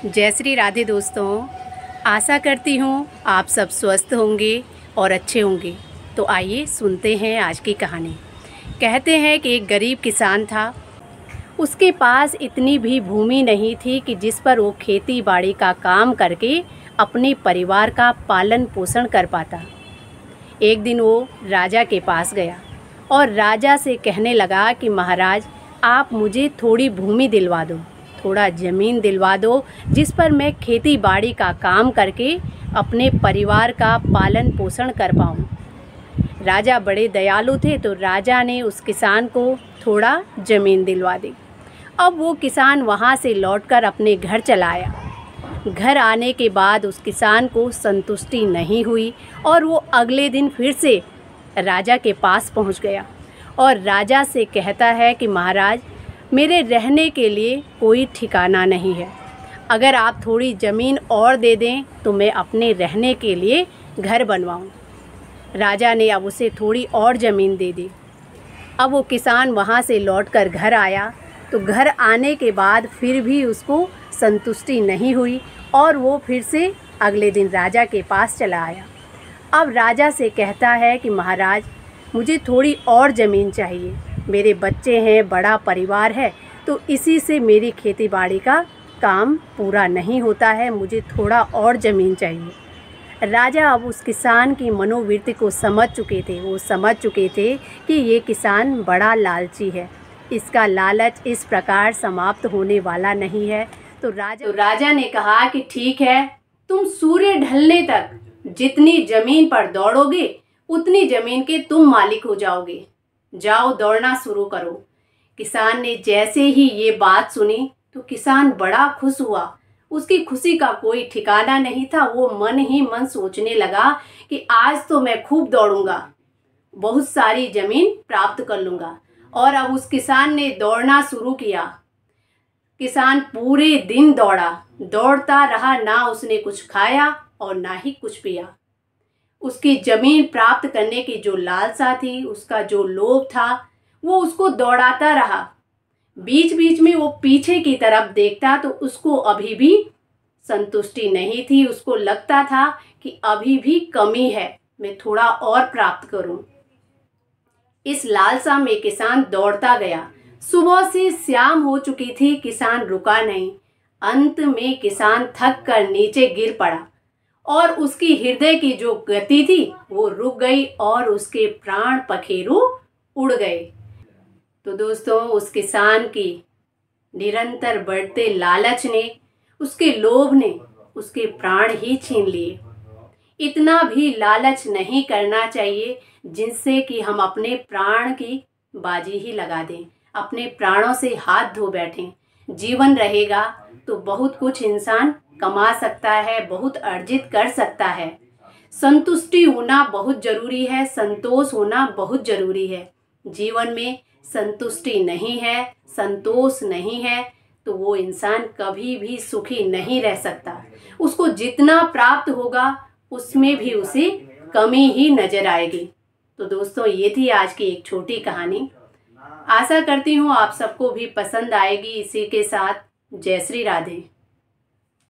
जय श्री राधे दोस्तों। आशा करती हूँ आप सब स्वस्थ होंगे और अच्छे होंगे। तो आइए सुनते हैं आज की कहानी। कहते हैं कि एक गरीब किसान था। उसके पास इतनी भी भूमि नहीं थी कि जिस पर वो खेती बाड़ी का काम करके अपने परिवार का पालन पोषण कर पाता। एक दिन वो राजा के पास गया और राजा से कहने लगा कि महाराज, आप मुझे थोड़ी भूमि दिलवा दो, थोड़ा ज़मीन दिलवा दो जिस पर मैं खेती बाड़ी का काम करके अपने परिवार का पालन पोषण कर पाऊँ। राजा बड़े दयालु थे, तो राजा ने उस किसान को थोड़ा ज़मीन दिलवा दी। अब वो किसान वहाँ से लौटकर अपने घर चला आया। घर आने के बाद उस किसान को संतुष्टि नहीं हुई और वो अगले दिन फिर से राजा के पास पहुँच गया और राजा से कहता है कि महाराज, मेरे रहने के लिए कोई ठिकाना नहीं है। अगर आप थोड़ी ज़मीन और दे दें तो मैं अपने रहने के लिए घर बनवाऊं। राजा ने अब उसे थोड़ी और ज़मीन दे दी। अब वो किसान वहाँ से लौटकर घर आया, तो घर आने के बाद फिर भी उसको संतुष्टि नहीं हुई और वो फिर से अगले दिन राजा के पास चला आया। अब राजा से कहता है कि महाराज, मुझे थोड़ी और ज़मीन चाहिए। मेरे बच्चे हैं, बड़ा परिवार है, तो इसी से मेरी खेती बाड़ी का काम पूरा नहीं होता है। मुझे थोड़ा और ज़मीन चाहिए। राजा अब उस किसान की मनोवृत्ति को समझ चुके थे। वो समझ चुके थे कि ये किसान बड़ा लालची है, इसका लालच इस प्रकार समाप्त होने वाला नहीं है। तो राजा ने कहा कि ठीक है, तुम सूर्य ढलने तक जितनी ज़मीन पर दौड़ोगे उतनी ज़मीन के तुम मालिक हो जाओगे। जाओ, दौड़ना शुरू करो। किसान ने जैसे ही ये बात सुनी तो किसान बड़ा खुश हुआ। उसकी खुशी का कोई ठिकाना नहीं था। वो मन ही मन सोचने लगा कि आज तो मैं खूब दौड़ूंगा, बहुत सारी ज़मीन प्राप्त कर लूँगा। और अब उस किसान ने दौड़ना शुरू किया। किसान पूरे दिन दौड़ा, दौड़ता रहा। ना उसने कुछ खाया और ना ही कुछ पिया। उसकी ज़मीन प्राप्त करने की जो लालसा थी, उसका जो लोभ था, वो उसको दौड़ाता रहा। बीच बीच में वो पीछे की तरफ देखता तो उसको अभी भी संतुष्टि नहीं थी। उसको लगता था कि अभी भी कमी है, मैं थोड़ा और प्राप्त करूं। इस लालसा में किसान दौड़ता गया। सुबह से शाम हो चुकी थी, किसान रुका नहीं। अंत में किसान थक कर नीचे गिर पड़ा और उसकी हृदय की जो गति थी वो रुक गई और उसके प्राण पखेरु उड़ गए। तो दोस्तों, उस किसान की निरंतर बढ़ते लालच ने, उसके लोभ ने उसके प्राण ही छीन लिए। इतना भी लालच नहीं करना चाहिए जिनसे कि हम अपने प्राण की बाजी ही लगा दें, अपने प्राणों से हाथ धो बैठें। जीवन रहेगा तो बहुत कुछ इंसान कमा सकता है, बहुत अर्जित कर सकता है। संतुष्टि होना बहुत ज़रूरी है, संतोष होना बहुत ज़रूरी है। जीवन में संतुष्टि नहीं है, संतोष नहीं है, तो वो इंसान कभी भी सुखी नहीं रह सकता। उसको जितना प्राप्त होगा उसमें भी उसे कमी ही नज़र आएगी। तो दोस्तों, ये थी आज की एक छोटी कहानी। आशा करती हूँ आप सबको भी पसंद आएगी। इसी के साथ जय श्री राधे।